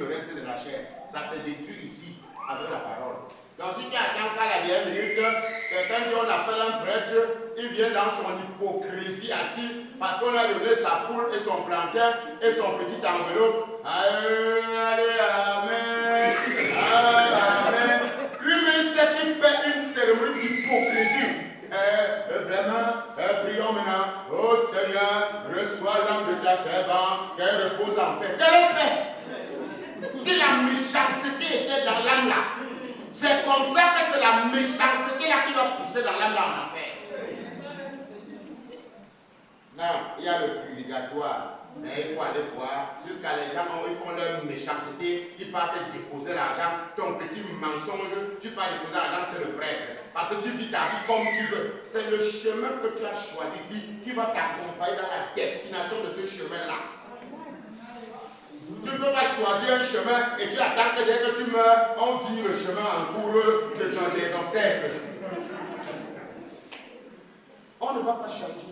le reste de la chair. Ça se détruit ici avec la parole. Donc si tu attends qu'à la dernière minute, quelqu'un dit on appelle un prêtre, il vient dans son hypocrisie assis parce qu'on a donné sa poule et son plantain et son petit enveloppe. Allez, amen, amen. Lui-même sait qu'il fait une cérémonie d'hypocrisie. Vraiment, prions maintenant. Oh Seigneur, reçois l'âme de ta servante, qu'elle repose en paix. Quelle paix? Si la méchanceté était dans l'âme là, c'est comme ça que c'est la méchanceté là qui va pousser dans l'âme là en enfer. Non, il y a le purgatoire. Mais il faut aller voir, jusqu'à les gens, ils font leur méchanceté, ils partent déposer l'argent, ton petit mensonge, tu pars déposer l'argent, c'est le prêtre. Parce que tu vis ta vie comme tu veux. C'est le chemin que tu as choisi ici qui va t'accompagner dans la destination de ce chemin-là. Tu ne peux pas choisir un chemin et tu attends que dès que tu meurs, on vit le chemin en cours de des obsèques. On ne va pas changer.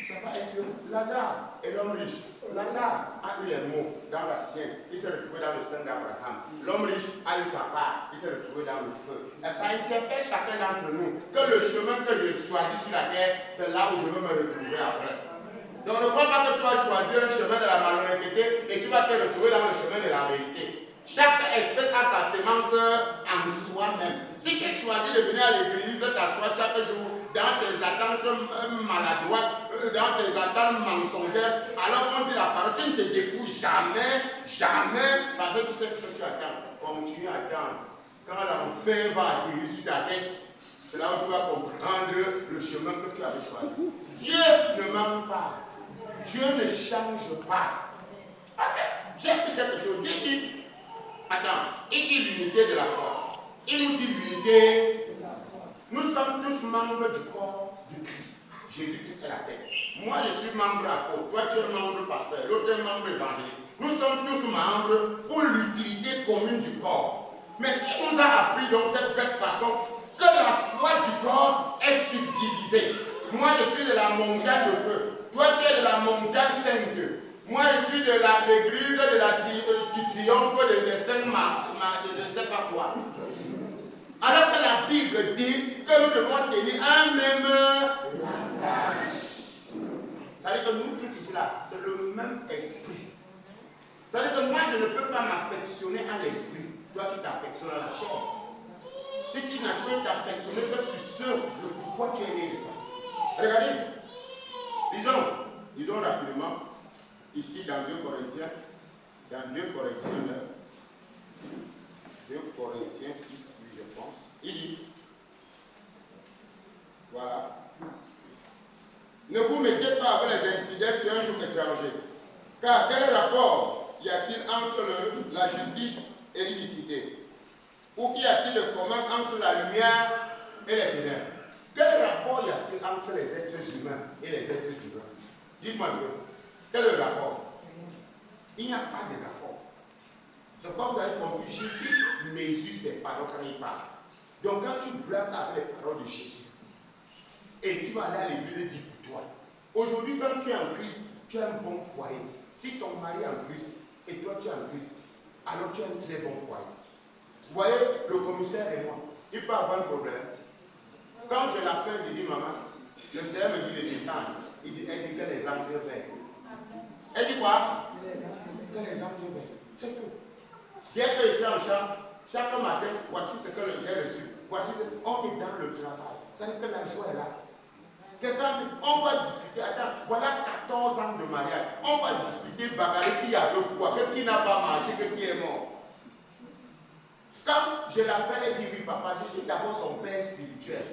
Ça va être Lazare et l'homme riche. Lazare a eu les mots dans la sienne. Il s'est retrouvé dans le sein d'Abraham. L'homme riche a eu sa part. Il s'est retrouvé dans le feu. Et ça interpelle chacun d'entre nous que le chemin que je choisis sur la terre, c'est là où je veux me retrouver après. Donc ne crois pas que tu vas choisir un chemin de la malhonnêteté et tu vas te retrouver dans le chemin de la vérité. Chaque espèce a sa sémence en soi-même. Si tu choisis de venir à l'église, t'asseoir chaque jour dans tes attentes maladroites, dans tes attentes mensongères, alors qu'on dit la parole, tu ne te dépouilles jamais, jamais, parce que tu sais ce que tu attends. Continue à attendre. Quand l'enfer va atterrir sur ta tête, c'est là où tu vas comprendre le chemin que tu avais choisi. Dieu ne ment pas. Dieu ne change pas. Parce que j'ai fait quelque chose. Dieu dit, attends, il dit l'unité de la foi. Il nous dit l'unité. Nous sommes tous membres du corps du Christ. Jésus-Christ est la tête. Moi, je suis membre apôtre. Toi, tu es membre pasteur. L'autre est membre évangéliste. Nous sommes tous membres pour l'utilité commune du corps. Mais qui nous a appris dans cette belle façon que la foi du corps est subdivisée? Moi, je suis de la montagne de feu. Toi, tu es de la montagne sainte. Moi, je suis de l'église du triomphe des saints je ne sais pas quoi. Alors que la Bible dit que nous devons tenir un même langage. Ça veut dire que nous tous ici là, c'est le même esprit. Ça veut dire que moi, je ne peux pas m'affectionner à l'esprit. Toi, tu t'affectionnes à la chair. Si tu n'as pas t'affectionner que sur ce, pourquoi tu es né de ça. Regardez. Lisons rapidement, ici dans 2 Corinthiens, dans 2 Corinthiens 9, 2 Corinthiens 6, je pense, il dit, voilà, ne vous mettez pas avec les infidèles sur un jour étranger, car quel rapport y a-t-il entre la justice et l'iniquité? Ou qu'y a-t-il de commun entre la lumière et les ténèbres? Quel rapport y a-t-il entre les êtres humains et les êtres divins? Dites-moi un peu. Quel est le rapport? Il n'y a pas de rapport. C'est pas vous avez compris, Jésus mesure ses paroles quand il parle. Donc quand tu blagues avec les paroles de Jésus, et tu vas aller à l'église et dire pour toi, aujourd'hui quand tu es en Christ, tu as un bon foyer. Si ton mari est en Christ et toi tu es en Christ, alors tu as un très bon foyer. Vous voyez, le commissaire et moi, il peut avoir un problème. Quand je l'appelle, je dis maman, le Seigneur me dit de descendre. Elle dit que les anges viennent. Elle dit quoi? Que les anges viennent. C'est tout. Dès que je suis en chambre, chaque matin, voici ce que j'ai reçu. Voici ce on est dans le travail. Ça veut dire que la joie est là. Quelqu'un, on va discuter, attends, voilà 14 ans de mariage. On va discuter bagarre qui a de quoi, que qui n'a pas mangé, que qui est mort. Quand je l'appelle et je dis oui papa, je suis d'abord son père spirituel.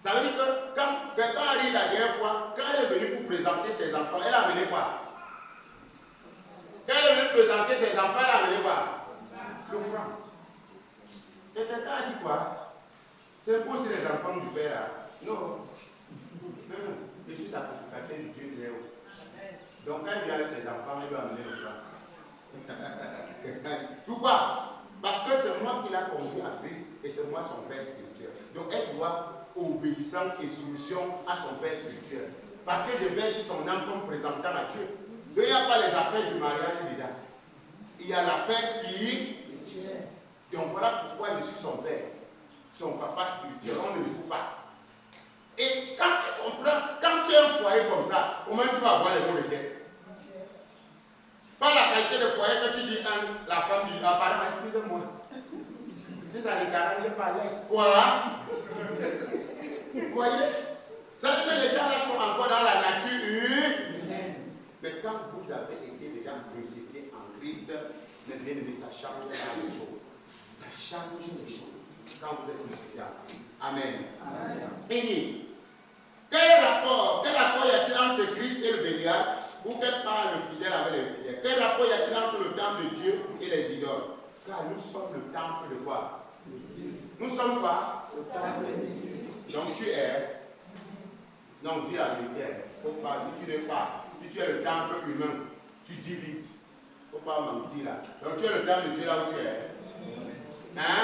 Ça veut dire que quand quelqu'un arrive la dernière fois, quand elle est venue pour présenter ses enfants, elle a amené quoi? Quand elle est venue présenter ses enfants, elle a amené quoi? L'offrande. Et quelqu'un a dit quoi? C'est pour les enfants du père là. Non. Non. Je suis sa prédicateur du Dieu de Léo. Donc quand elle vient avec ses enfants, elle doit amener l'offrande. Pourquoi? Parce que c'est moi qui l'a conduit à Christ et c'est moi son père spirituel. Donc elle doit obéissance et soumission à son père spirituel. Parce que je verse son âme comme présentant à Dieu. Il n'y a pas les affaires du mariage dedans. il y a l'affaire spirituelle. Donc voilà pourquoi je suis son père, son papa spirituel. On ne joue pas. Et quand tu comprends, quand tu as un foyer comme ça, au moins tu vas avoir les mots de tête. Pas la qualité de foyer que tu dis, la femme dit, ah pardon, excusez-moi. Si ça ne t'arrange pas, laisse. Quoi? Vous voyez? Ça veut dire que les gens là sont encore dans la nature humaine. Mais quand vous avez été déjà crucifié en Christ, mes bien-aimés, ça change les choses. Ça change les choses quand vous êtes crucifié en Christ. Amen. Il dit, quel rapport y a-t-il entre Christ et le Bélial? Ou quel part le fidèle avec les fidèles? Quel rapport y a-t-il entre le temple de Dieu et les idoles? Car nous sommes le temple de quoi? Nous sommes quoi? Le temple de Dieu. Donc tu es. Non, dis la vérité. Faut pas, si tu n'es pas, si tu es le temple humain, tu dis vite. Faut pas mentir là. Donc tu es le temple de Dieu là où tu es. Hein?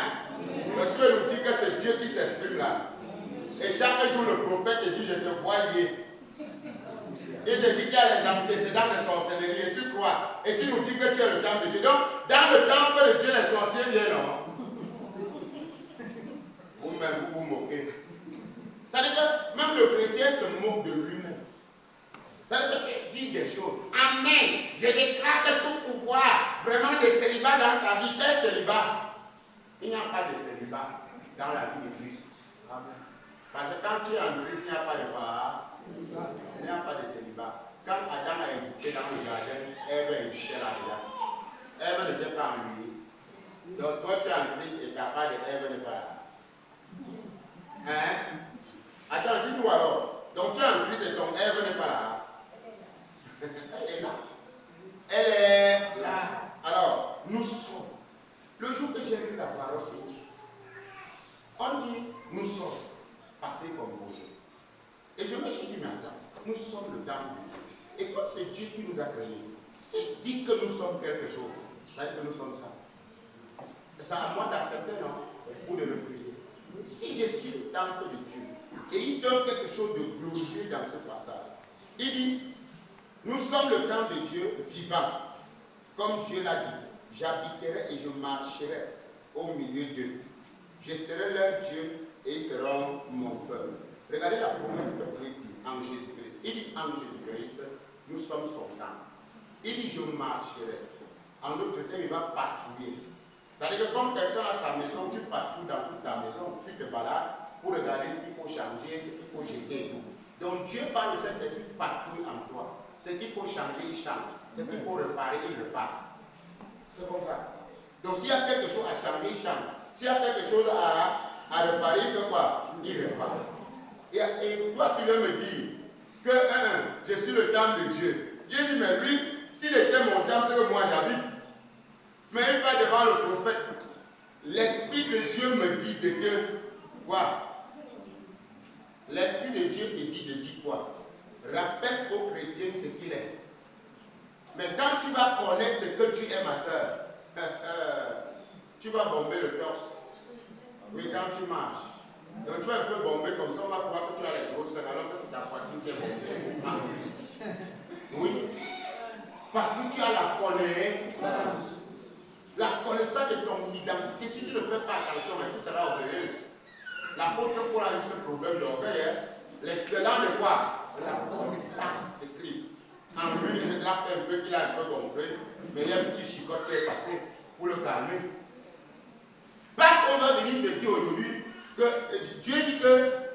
Donc tu veux nous dire que c'est Dieu qui s'exprime là. Et chaque jour le prophète te dit, je te vois lié. Il te dit qu'il y a les antécédents de sorcellerie et tu crois. Et tu nous dis que tu es le temple de Dieu. Donc, dans le temple de Dieu, les sorciers viennent, non? Vous-même, vous vous moquez. C'est-à-dire que même le chrétien se moque de lui-même. C'est-à-dire que tu dis des choses. Amen. Je déclare que tout pouvoir, vraiment de célibat dans ta vie, quel célibat? Il n'y a pas de célibat dans la vie de Christ. Amen. Parce que quand tu es en Christ, il n'y a pas de quoi? Il n'y a pas de célibat. Quand Adam a existé dans le jardin, Ève existait là-dedans. Ève n'était pas en lui. Donc toi tu es en Christ et ta part de Ève n'est pas là. Hein? Attends, dis-nous alors. Donc tu es en Christ et ton Ève n'est pas là. Elle est là. Elle est là. Alors, nous sommes. Le jour que j'ai lu la parole, on dit, nous sommes passés comme Dieu. Et je me suis dit, mais attends, nous sommes le temple de Dieu. Et comme c'est Dieu qui nous a créés, c'est dit que nous sommes quelque chose. C'est-à-dire que nous sommes ça. C'est à moi d'accepter, non? Ou de refuser. Si je suis le temple de Dieu, et il donne quelque chose de glorieux dans ce passage, il dit, nous sommes le temple de Dieu vivant. Comme Dieu l'a dit, j'habiterai et je marcherai au milieu d'eux. Je serai leur Dieu et ils seront mon peuple. Regardez la promesse de Christ en Jésus-Christ. Il dit en Jésus-Christ, nous sommes son temple. Il dit je marcherai. En d'autres termes, il va patrouiller. C'est-à-dire que comme quelqu'un a sa maison, tu patrouilles dans toute ta maison, tu te balades pour regarder ce qu'il faut changer, ce qu'il faut jeter et tout. Donc Dieu par le Saint-Esprit patrouille en toi. Ce qu'il faut changer, il change. Ce qu'il faut réparer, il répare. C'est comme ça. Donc s'il y a quelque chose à changer, il change. S'il y a quelque chose à réparer, il fait quoi? Il répare. Et toi, tu viens me dire que je suis le temple de Dieu. Dieu dit, mais lui, s'il était mon temple, c'est que moi j'habite. Mais il va devant le prophète. L'Esprit de Dieu me dit de te quoi? L'Esprit de Dieu te dit de dire quoi? Rappelle aux chrétiens ce qu'il est. Mais quand tu vas connaître ce que tu es, ma soeur, tu vas bomber le torse. Oui, quand tu marches. Donc tu vas un peu bomber comme ça, on va croire que tu as les grosses seins alors que c'est ta poitrine qui est bombée. Oui. Parce que tu as la connaissance. La connaissance de ton identité. Si tu ne fais pas attention, tu seras orgueilleuse. L'apôtre Paul a eu ce problème d'orgueil. L'excellent de quoi? La connaissance de Christ. En lui, il a fait un peu qu'il a un peu gonflé, mais il y a un petit chicotte qui est passé pour le calmer. Pas qu'on va venir te dire aujourd'hui que Dieu dit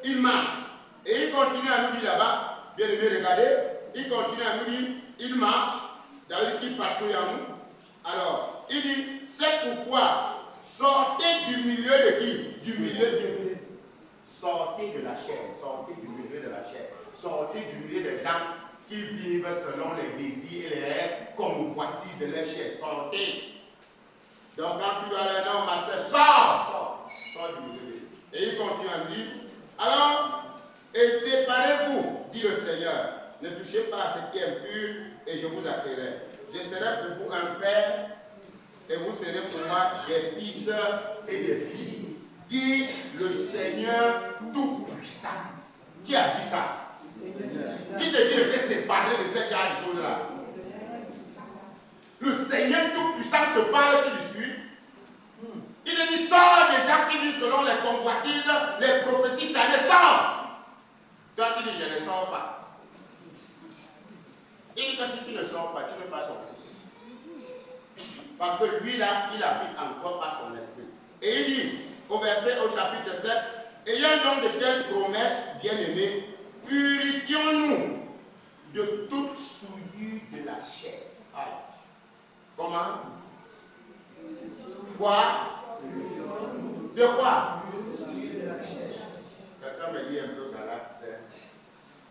qu'il marche. Et il continue à nous dire là-bas, bien aimé, regardez, il continue à nous dire, il marche, David qui patrouille en nous. Alors, il dit, c'est pourquoi sortez du milieu de qui? Du milieu de. Sortez de la chair, sortez du milieu de la chair, sortez du milieu des gens qui vivent selon les désirs et les convoitises de leur chair. Sortez. Donc quand tu dois aller, non, ma soeur, sors du milieu. Et il continue à dire, alors, et séparez-vous, dit le Seigneur, ne touchez pas à ce qui est impur, et je vous accueillerai. Je serai pour vous un père, et vous serez pour moi des fils et des filles. Dit le Seigneur Tout-Puissant. Qui a dit ça? Qui te dit de te séparer de ce genre de choses-là? Le Seigneur Tout-Puissant. puissant te parle, tu discutes. Il te dit, sors des gens qui vivent selon les convoitises, les prophéties charnelles, sors. Toi, tu dis, je ne sors pas. Il dit que si tu ne sors pas, tu ne veux pas sortir. Parce que lui là, il habite encore par son esprit. Et il dit, au chapitre 7, ayant donc de telles promesses, bien-aimés, purifions-nous de toute souillure de la chair. Aïe. Comment? Quoi? De quoi? Quelqu'un me dit un peu Galates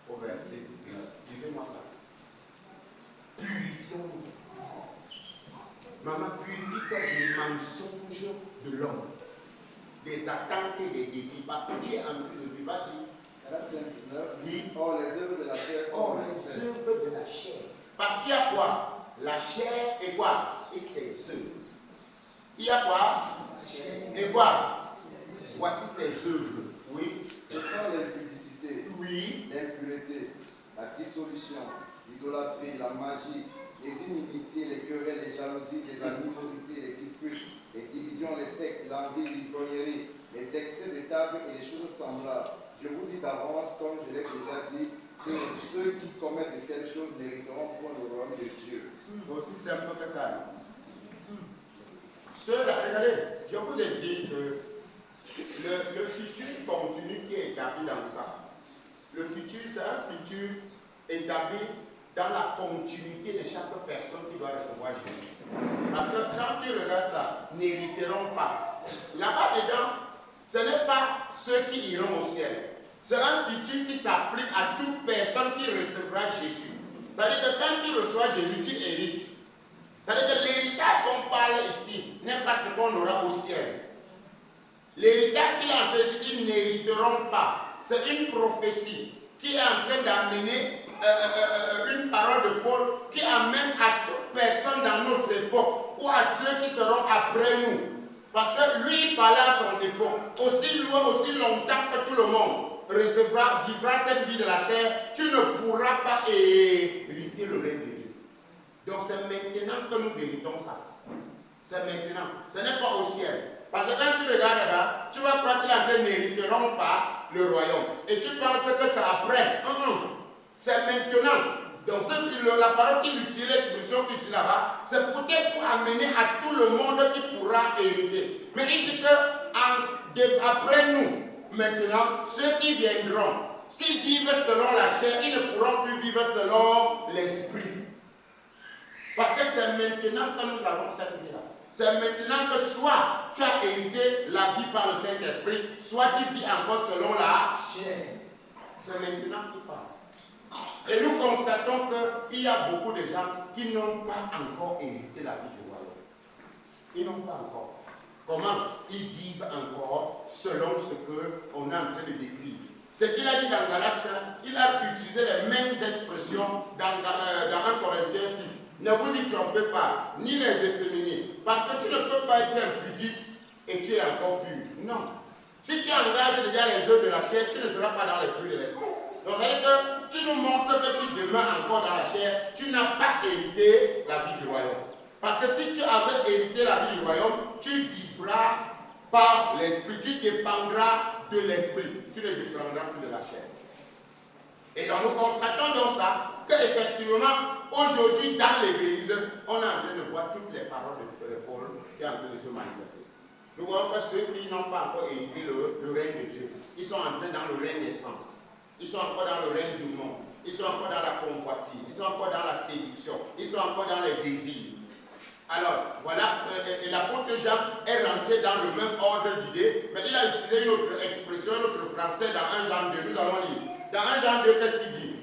au verset 19. Disez-moi ça. Purifions-nous. Maman, purifie-toi du mensonge de l'homme, des attentes et des désirs, parce que tu es en plus de vie. Vas-y. Oui. Or, les œuvres de la chair sont les œuvres de la chair. Parce qu'il y a quoi? La chair et quoi? Et ses œuvres. Il y a quoi? Et quoi? Voici ses œuvres. Oui. Ce sont l'impudicité, oui, l'impureté, la dissolution, l'idolâtrie, la magie, les inimitiés, les querelles, les jalousies, les animosités, les disputes, les divisions, les sectes, l'envie, l'ivrognerie, les excès de table et les choses semblables. Je vous dis d'avance, comme je l'ai déjà dit, que ceux qui commettent de telles choses n'hériteront point le royaume de Dieu. Aussi simple que ça. Ceux-là, regardez, je vous ai dit que le futur continu qui est établi dans ça. Le futur, c'est un futur établi dans la continuité de chaque personne qui doit recevoir Jésus. Parce que quand tu regardes ça, n'hériteront pas. Là-bas dedans, ce n'est pas ceux qui iront au ciel. C'est un futur qui s'applique à toute personne qui recevra Jésus. C'est-à-dire que quand tu reçois Jésus, tu hérites. C'est-à-dire que l'héritage qu'on parle ici n'est pas ce qu'on aura au ciel. L'héritage qu'il est en train de dire, ils n'hériteront pas. C'est une prophétie qui est en train d'amener une parole de Paul qui amène à toute personne dans notre époque ou à ceux qui seront après nous. Parce que lui, il parlait à son époque. Aussi loin, aussi longtemps que tout le monde vivra cette vie de la chair, tu ne pourras pas hériter le règne de Dieu. Donc c'est maintenant que nous héritons ça. C'est maintenant. Ce n'est pas au ciel. Parce que quand tu regardes là, tu vas croire qu'il a dit n'hériteront pas le royaume. Et tu penses que c'est après. C'est maintenant. Donc la parole qu'il utilise, l'expression qu'il utilise là-bas, c'est peut-être pour amener à tout le monde qui pourra hériter. Mais il dit que après nous, maintenant, ceux qui viendront, s'ils vivent selon la chair, ils ne pourront plus vivre selon l'esprit. Parce que c'est maintenant que nous avons cette vie-là. C'est maintenant que soit tu as hérité la vie par le Saint-Esprit, soit tu vis encore selon la chair. C'est maintenant qu'il parle. Et nous constatons qu'il y a beaucoup de gens qui n'ont pas encore hérité la vie du royaume. Ils n'ont pas encore. Comment? Ils vivent encore selon ce qu'on est en train de décrire. Ce qu'il a dit dans Galates, il a utilisé les mêmes expressions dans 1 Corinthiens 6. Ne vous y trompez pas, ni les efféminés, parce que tu ne peux pas être impudique et tu es encore pur. Non. Si tu engages déjà les œuvres de la chair, tu ne seras pas dans les fruits de l'esprit. Donc, c'est-à-dire que tu nous montres que tu demeures encore dans la chair, tu n'as pas hérité la vie du royaume. Parce que si tu avais hérité la vie du royaume, tu vivras par l'esprit, tu dépendras de l'esprit, tu ne dépendras plus de la chair. Et donc nous constatons dans ça qu'effectivement, aujourd'hui dans l'église, on est en train de voir toutes les paroles de Paul qui est en train de se manifester. Nous voyons que ceux qui n'ont pas encore hérité le règne de Dieu, ils sont entrés dans le règne des sens. Ils sont encore dans le règne du monde. Ils sont encore dans la convoitise. Ils sont encore dans la séduction. Ils sont encore dans les désirs. Alors, voilà, l'apôtre Jean est rentré dans le même ordre d'idées, mais il a utilisé une autre expression, un autre français dans 1 Jean 2. Nous allons lire. Dans 1 Jean 2, qu'est-ce qu'il dit?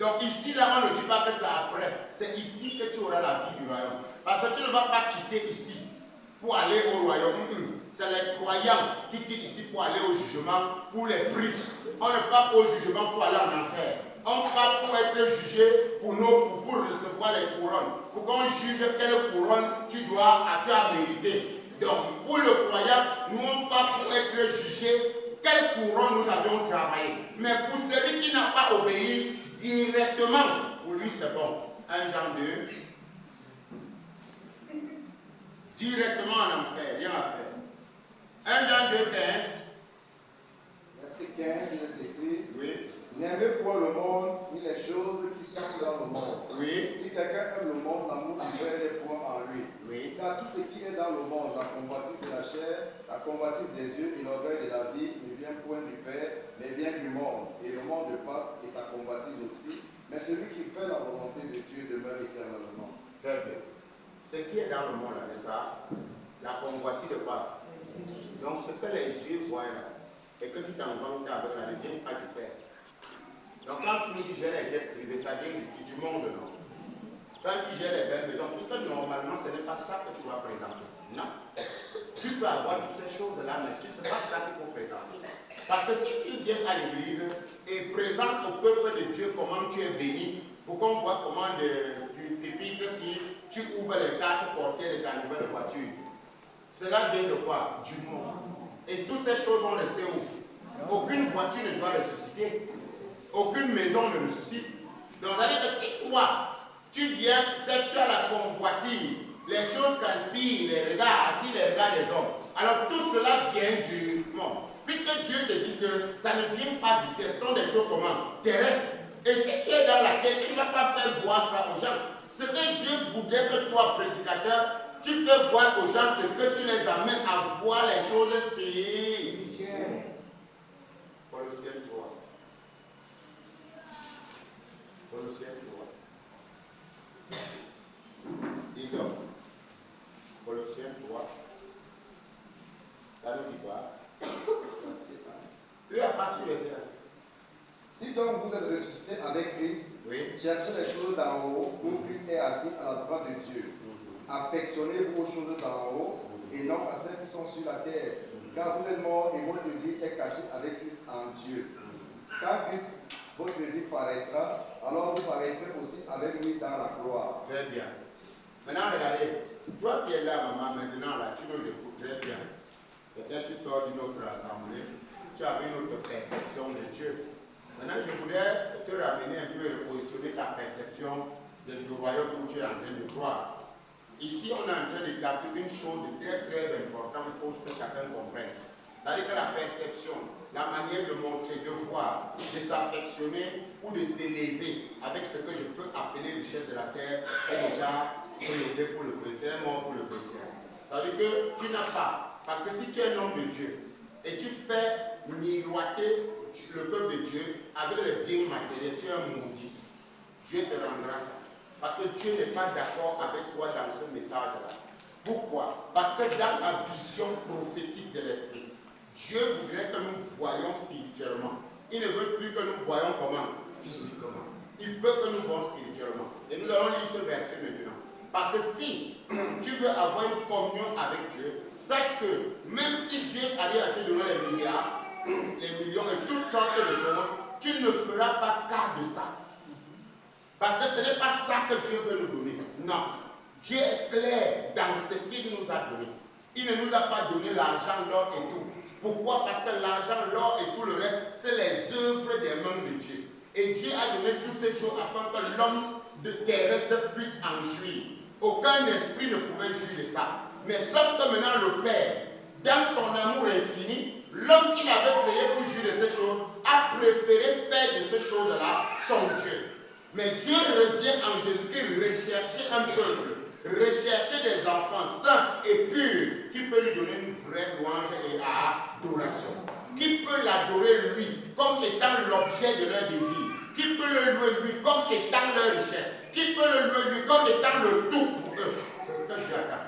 Donc ici, là, on ne dit pas que c'est après. C'est ici que tu auras la vie du royaume. Parce que tu ne vas pas quitter ici pour aller au royaume. C'est les croyants qui quittent ici pour aller au jugement, pour les prix. On ne part pas au jugement pour aller en enfer. On part pour être jugé pour recevoir les couronnes. Pour qu'on juge quelle couronne tu as mérité. Donc, pour le croyant, nous on part pour être jugé quelle couronne nous avions travaillé. Mais pour celui qui n'a pas obéi directement, pour lui c'est bon. 1 Jean 2. directement en enfer, rien à faire. 1 Jean 2, 15. Verset 15, il est écrit, Oui. n'aimez point le monde, ni les choses qui sont dans le monde. Oui. Si quelqu'un aime le monde, l'amour du Père n'est point en lui. Oui. Car tout ce qui est dans le monde, la convoitise de la chair, la convoitise des yeux et l'orgueil de la vie, ne vient point du Père, mais vient du monde. Et le monde passe et sa convoitise aussi. Mais celui qui fait la volonté de Dieu demeure éternellement. Très bien. Ce qui est dans le monde, là, n'est-ce pas? La convoitise de quoi? Donc, ce que les yeux voient là, et que tu t'envoies avec la ne vient pas du Père. Donc, quand tu me dis j'ai les jets privés, ça vient du monde, non? Quand tu gères les belles maisons, parce que normalement, ce n'est pas ça que tu dois présenter. Non. Tu peux avoir toutes ces choses-là, mais ce n'est pas ça qu'il faut présenter. Parce que si tu viens à l'église et présentes au peuple de Dieu comment tu es béni, pour qu'on voit comment tu t'épiques si tu ouvres les 4 portières de ta nouvelle voiture. Cela vient de quoi? Du monde. Et toutes ces choses, on le sait où? Aucune voiture ne doit ressusciter. Aucune maison ne ressuscite. Donc, c'est-à-dire que si toi, tu viens, tu as la convoitise, les choses qu'inspirent les regards, attirent les regards des hommes. Alors tout cela vient du monde. Puisque Dieu te dit que ça ne vient pas du ciel, ce sont des choses comment? Terrestres. Et si tu es dans la terre, tu ne vas pas faire voir ça aux gens. Ce que Dieu voudrait que toi, prédicateur, tu peux voir aux gens ce que tu les amènes à voir les choses spirituelles. Colossiens 3. Colossiens 3. Disons, Colossiens 3, ça nous dit quoi? Puis à partir de ça. Si donc vous êtes ressuscité avec Christ, Oui. cherchez les choses d'en haut, où Christ est assis à la droite de Dieu. Affectionnez-vous aux choses d'en haut, et non à celles qui sont sur la terre. Car vous êtes morts et votre vie est cachée avec Christ en Dieu. Quand Christ, votre vie paraîtra, alors vous paraîtrez aussi avec lui dans la gloire. Très bien. Maintenant, regardez, toi qui es là, maman, maintenant, là, tu nous écoutes très bien. Peut-être tu sors d'une autre assemblée, tu as une autre perception de Dieu. Maintenant, je voudrais te ramener un peu et repositionner ta perception du royaume où tu es en train de croire. Ici, on est en train de capter une chose de très très importante, il faut que chacun comprenne. C'est-à-dire que la perception, la manière de montrer, de voir, de s'affectionner ou de s'élever avec ce que je peux appeler richesse de la terre est déjà prélevé pour le chrétien, mort pour le chrétien. C'est-à-dire que tu n'as pas, parce que si tu es un homme de Dieu et tu fais miroiter le peuple de Dieu avec les biens matériels, tu es un maudit. Dieu te rendra ça. Parce que Dieu n'est pas d'accord avec toi dans ce message-là. Pourquoi? Parce que dans la vision prophétique de l'Esprit, Dieu voudrait que nous voyions spirituellement. Il ne veut plus que nous voyions comment? Physiquement. Il veut que nous voyions spirituellement. Et nous allons lire ce verset maintenant. Parce que si tu veux avoir une communion avec Dieu, sache que même si Dieu arrive à te donner les milliards, les millions et toutes sortes de choses, tu ne feras pas cas de ça. Parce que ce n'est pas ça que Dieu veut nous donner. Non. Dieu est clair dans ce qu'il nous a donné. Il ne nous a pas donné l'argent, l'or et tout. Pourquoi? Parce que l'argent, l'or et tout le reste, c'est les œuvres des mains de Dieu. Et Dieu a donné toutes ces choses afin que l'homme terrestre puisse en jouir. Aucun esprit ne pouvait jouir de ça. Mais sauf que maintenant le Père, dans son amour infini, l'homme qu'il avait créé pour jouir de ces choses, a préféré faire de ces choses-là son Dieu. Mais Dieu revient en Jésus-Christ rechercher un peuple, rechercher des enfants saints et purs qui peut lui donner une vraie louange et adoration. Qui peut l'adorer lui comme étant l'objet de leur désir. Qui peut le louer lui comme étant leur richesse. Qui peut le louer lui comme étant le tout pour eux. C'est ce que Dieu attend.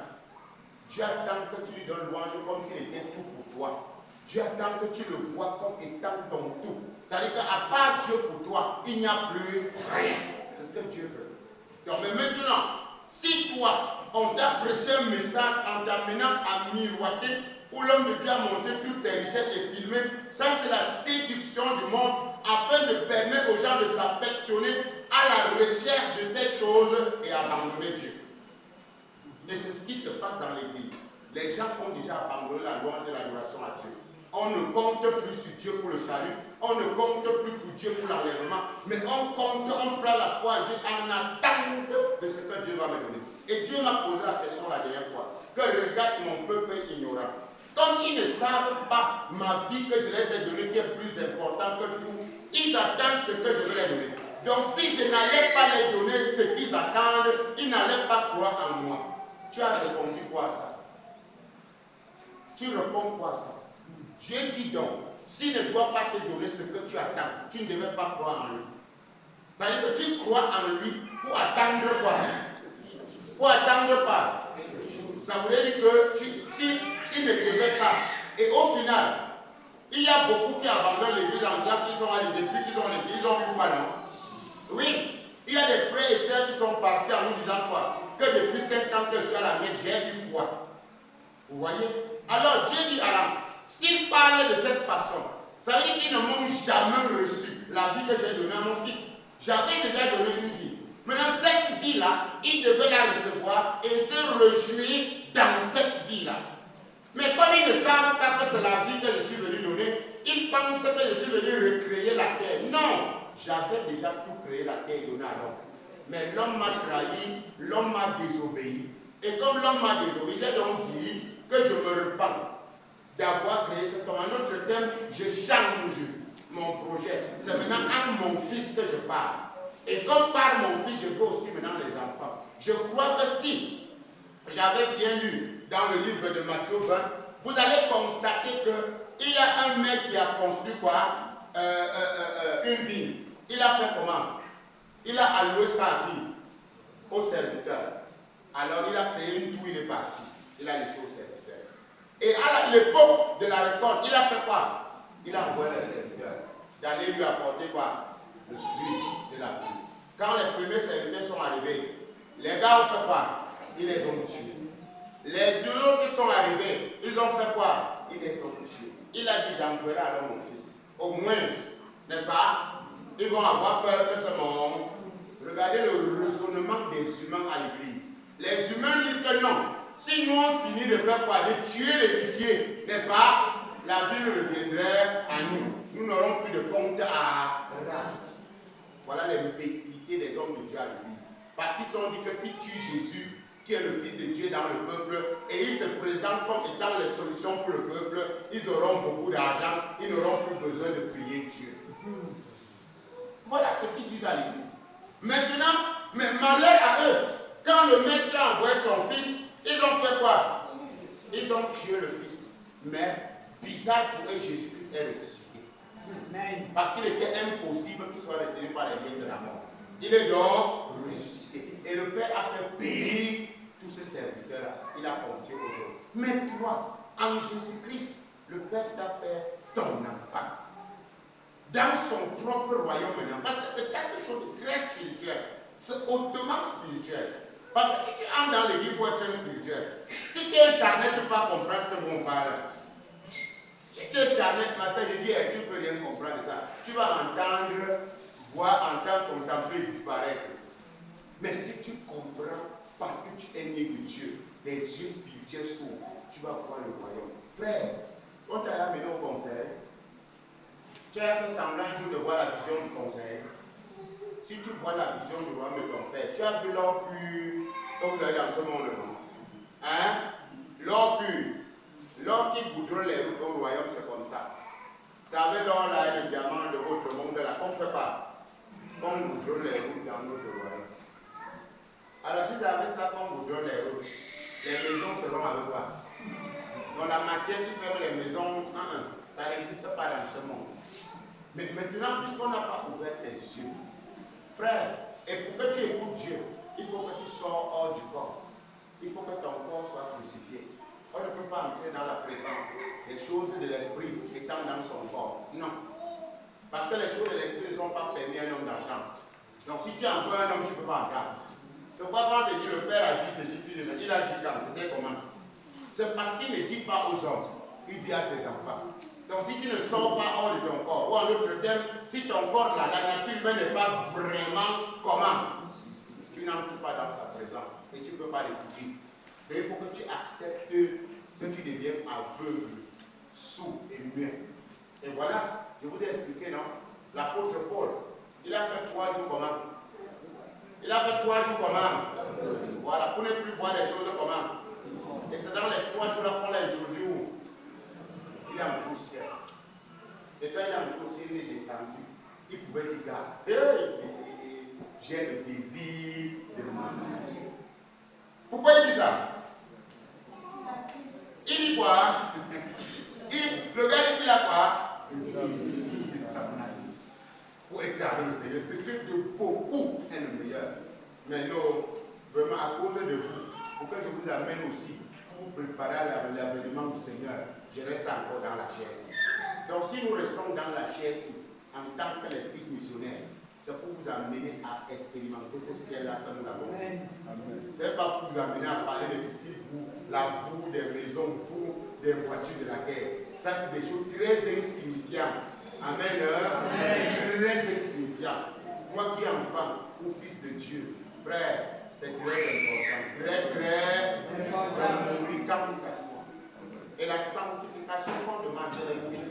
Dieu attend que tu lui donnes louange comme s'il était tout pour toi. Dieu attend que tu le vois comme étant ton tout. C'est-à-dire qu'à part Dieu pour toi, il n'y a plus rien. C'est ce que Dieu veut. Donc, mais maintenant, si toi, on t'a prêché un message en t'amenant à miroiter, où l'homme de Dieu a montré toutes ses richesses et filmé, ça c'est la séduction du monde, afin de permettre aux gens de s'affectionner à la recherche de ces choses et abandonner Dieu. Et c'est ce qui se passe dans l'église. Les gens ont déjà abandonné la louange et l'adoration à Dieu. On ne compte plus sur Dieu pour le salut, on ne compte plus pour Dieu pour l'enlèvement, mais on prend la foi en Dieu en attente de ce que Dieu va me donner. Et Dieu m'a posé la question la dernière fois, que regarde mon peuple ignorant. Comme ils ne savent pas ma vie que je les ai donnée qui est plus importante que tout, ils attendent ce que je vais les donner. Donc si je n'allais pas les donner ce qu'ils attendent, ils n'allaient pas croire en moi. Tu as répondu quoi à ça? Tu réponds quoi à ça? Dieu dit donc, s'il ne doit pas te donner ce que tu attends, tu ne devais pas croire en lui. Ça veut dire que tu crois en lui pour attendre quoi? Pour attendre pas. Ça voudrait dire que si il ne devait pas. Et au final, il y a beaucoup qui abandonnent l'église en disant qu'ils sont allés depuis qu'ils ont l'église, ils ont vu quoi, non? Oui, il y a des frères et sœurs qui sont partis en nous disant quoi? Que depuis 5 ans que je suis à la Mecque, j'ai vu quoi? Vous voyez? Alors Dieu dit à l'âme, s'il parle de cette façon, ça veut dire qu'ils ne m'ont jamais reçu la vie que j'ai donnée à mon fils. J'avais déjà donné une vie. Maintenant, cette vie-là, il devait la recevoir et se réjouir dans cette vie-là. Mais comme ils ne savent pas que c'est la vie que je suis venu donner, ils pensent que je suis venu recréer la terre. Non, j'avais déjà tout créé la terre et donné à l'homme. Mais l'homme m'a trahi, l'homme m'a désobéi. Et comme l'homme m'a désobéi, j'ai donc dit que je me repens d'avoir créé cet homme. En autre terme, je change mon projet. C'est maintenant à mon fils que je parle. Et comme par mon fils, je veux aussi maintenant les enfants. Je crois que si j'avais bien lu dans le livre de Matthieu 20, vous allez constater qu'il y a un mec qui a construit quoi? Une ville. Il a fait comment? Il a alloué sa vie aux serviteurs. Alors il a créé une tour, il est parti. Il a laissé aux serviteurs. Et à l'époque de la récolte, il a fait quoi? Il a envoyé les serviteurs d'aller lui apporter quoi? Le fruit de la vie. Quand les premiers serviteurs sont arrivés, les gars ont fait quoi? Ils les ont tués. Les deux autres qui sont arrivés, ils ont fait quoi? Ils les ont tués. Il a dit, j'enverrai alors mon fils. Au moins, n'est-ce pas? Ils vont avoir peur que ce monde. Regardez le raisonnement des humains à l'église. Les humains disent que non. Si nous on finit de faire quoi? De tuer l'héritier, n'est-ce pas? La ville reviendrait à nous. Nous n'aurons plus de compte à rendre. Voilà l'imbécilité des hommes de Dieu à l'église. Parce qu'ils ont dit que si tu Jésus, qui est le Fils de Dieu dans le peuple, et il se présente comme étant les solutions pour le peuple, ils auront beaucoup d'argent, ils n'auront plus besoin de prier Dieu. Voilà ce qu'ils disent à l'église. Maintenant, mais malheur à eux, quand le maître a envoyé son fils, ils ont fait quoi? Ils ont tué le fils. Mais bizarre pour eux, Jésus-Christ est ressuscité. Parce qu'il était impossible qu'il soit retenu par les liens de la mort. Il est donc ressuscité. Et le Père a fait périr tous ces serviteurs-là. Il a confié aux autres. Mais toi, en Jésus-Christ, le Père t'a fait ton enfant. Dans son propre royaume maintenant. Parce que c'est quelque chose de très spirituel. C'est hautement spirituel. Parce que si tu entres dans l'église pour être spirituel, si tu es charnel, tu ne peux pas comprendre ce que nous on parle. Si tu es charnel, ma soeur, je dis, tu ne peux rien comprendre de ça. Tu vas entendre, voir, entendre, contempler, disparaître. Mais si tu comprends, parce que tu es né de Dieu, tes yeux spirituels s'ouvrent, tu vas voir le royaume. Frère, on t'a amené au conseil. Tu as fait semblant un jour de voir la vision du conseil. Si tu vois la vision du royaume de ton père, tu as vu l'or pur, comme vous avez dans ce monde, non? Hein? L'or pur. L'or qui goudronne les routes au royaume, c'est comme ça. Vous savez, l'or là et le diamant de votre monde là, qu'on ne fait pas. On goudronne les routes dans notre royaume. Alors si vous avez ça, qu'on goudronne les routes, les maisons seront avec quoi? Donc la matière qui ferme les maisons, ça n'existe pas dans ce monde. Mais maintenant, puisqu'on n'a pas ouvert tes yeux, frère, et pour que tu écoutes Dieu, il faut que tu sors hors du corps. Il faut que ton corps soit crucifié. On ne peut pas entrer dans la présence des choses de l'esprit étant dans son corps. Non. Parce que les choses de l'esprit ne sont pas permis à un homme d'entendre. Donc si tu emploies un homme, tu ne peux pas entendre. C'est pourquoi quand on te dit le Père a dit ceci, il a dit quand, c'était comment? C'est parce qu'il ne dit pas aux hommes, il dit à ses enfants. Donc si tu ne sors pas hors de ton corps, ou en d'autres termes, si ton corps, là, la nature humaine n'est pas vraiment comment, tu n'entres pas dans sa présence et tu ne peux pas l'écouter. Mais il faut que tu acceptes que tu deviennes aveugle. sourd et muet. Et voilà, je vous ai expliqué, non? L'apôtre Paul, il a fait 3 jours comment? Il a fait 3 jours comment? Voilà, pour ne plus voir les choses comment? Et c'est dans les 3 jours là qu'on l'a introduit où? Il a monté au ciel. Et quand il a monté au ciel, il est descendu. Il pouvait dire, gars, hey, j'ai le désir de me marier. Pourquoi il dit ça? Il dit quoi? Le gars dit qu'il a quoi? Le désir de se marier. Pour être avec le Seigneur, ce que de beaucoup est le meilleur. Mais non, vraiment à cause de vous, pour que je vous amène aussi, pour vous préparer à l'avènement du Seigneur, je reste encore dans la chair. Donc si nous restons dans la chair, en tant que les fils missionnaires, c'est pour vous amener à expérimenter ce ciel-là que nous avons. Ce n'est pas pour vous amener à parler des petits bouts, la boue des maisons, boue des voitures de la terre. Ça, c'est des choses très insignifiantes. Amen. Très insignifiantes. Moi qui en enfant ou fils de Dieu, frère, c'est très important. Très important de mourir quand vous faites. Et la sanctification qu'on demande, c'est de mourir.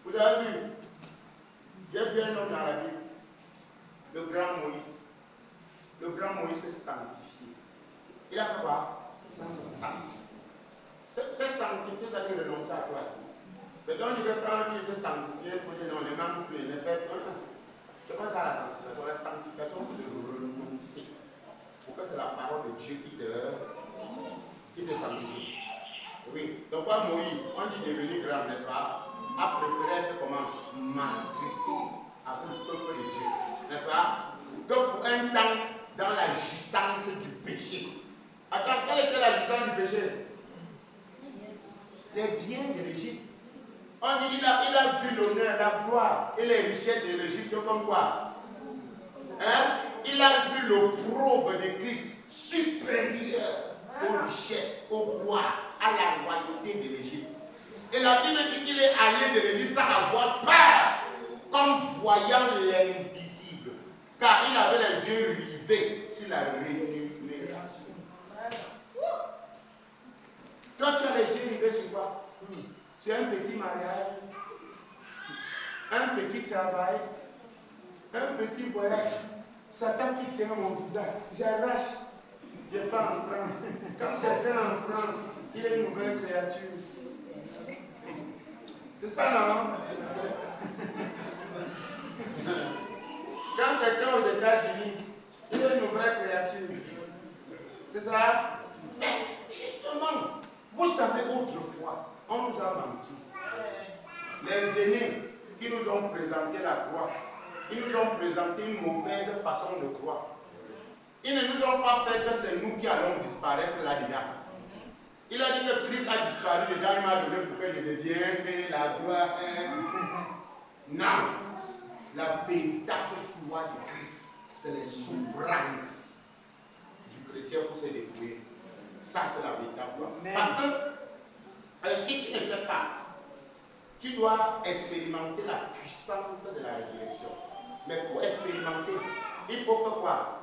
Vous avez vu? J'ai vu un homme dans la Bible, le grand Moïse. Le grand Moïse s'est sanctifié. Il a fait quoi? C'est sanctifié, ça veut dire renoncer à toi. Mais quand il veut prendre, il s'est sanctifié, pour dire non, ne même plus, ne fait pas. C'est pas ça la sanctification. La sanctification, c'est de renoncer. Pour que c'est la parole de Dieu qui te sanctifie. Oui. Donc, quoi, Moïse, on dit devenu grand, n'est-ce pas? A préféré être comment? Magnifié avec le peuple de Dieu. N'est-ce pas? Donc, pour un temps, dans la jouissance du péché. Attends, quelle était la jouissance du péché? Les biens de l'Égypte. On dit qu'il a vu l'honneur, la gloire et les richesses de l'Égypte comme quoi? Hein? Il a vu l'opprobre de Christ supérieur aux richesses, aux gloires, à la royauté de l'Égypte. Et la Bible dit qu'il est allé de l'Égypte sans avoir peur, comme voyant l'invisible, car il avait les yeux rivés sur la rémunération. Quand tu as les yeux rivés sur quoi? Sur un petit mariage, un petit travail, un petit voyage, Satan qui tient mon visage, j'arrache. Je pars en France. Quand quelqu'un en France, il est une nouvelle créature. C'est ça, non? Quand quelqu'un aux États-Unis, il est une nouvelle créature. C'est ça? Mais justement, vous savez, autrefois, on nous a menti. Les aînés qui nous ont présenté la croix, ils nous ont présenté une mauvaise façon de croire. Ils ne nous ont pas fait que c'est nous qui allons disparaître là-dedans. Il a dit que Christ a disparu dedans, il m'a donné pour que je devienne la gloire. Non. La véritable gloire de Christ, c'est les souffrances du chrétien pour se dépouiller. Ça, c'est la véritable gloire. Parce que si tu ne sais pas, tu dois expérimenter la puissance de la résurrection. Mais pour expérimenter, il faut que quoi?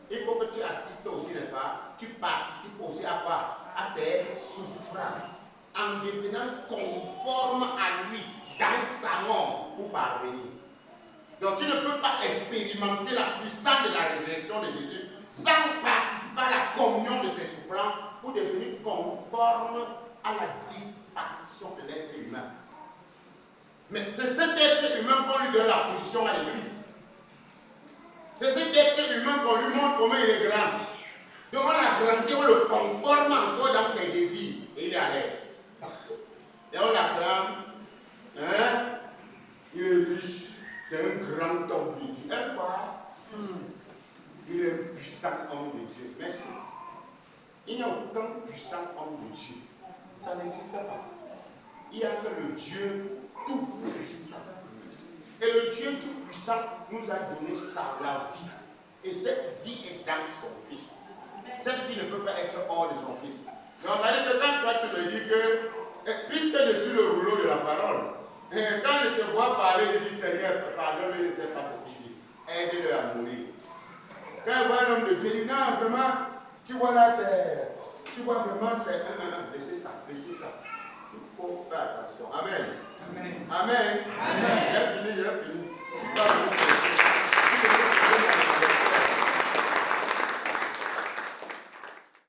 Il faut que tu assistes aussi, n'est-ce pas? Tu participes aussi à quoi? À ces souffrances. En devenant conforme à lui dans sa mort pour parvenir. Donc tu ne peux pas expérimenter la puissance de la résurrection de Jésus sans participer à la communion de ses souffrances pour devenir conforme à la disparition de l'être humain. Mais c'est cet être humain qu'on lui donne la position à l'église. C'est cet être humain qu'on lui montre comment il est grand. Donc on l'agrandit, on le conforme encore dans ses désirs. Et il est à l'aise. Et on l'acclame. Hein? Il est riche. C'est un grand homme de Dieu. Et quoi? Il est un puissant homme de Dieu. Merci. Il n'y a aucun puissant homme de Dieu. Ça n'existe pas. Il n'y a que le Dieu tout-puissant. Et le Dieu tout-puissant nous a donné la vie. Et cette vie est dans son Fils. Cette vie ne peut pas être hors de son Fils. Donc, ça veut dire que quand toi tu me dis que, puisque je suis le rouleau de la parole, quand je te vois parler, je dis Seigneur, pardonne-le, je ne sais pas ce qu'il dit. Aide-le à mourir. Quand je vois un homme de Dieu, il dit non, vraiment, tu vois là, c'est. Tu vois vraiment, c'est. Laissez ça, laissez ça. Il faut faire attention. Amen. Amen. Amen. Amen. J'ai fini.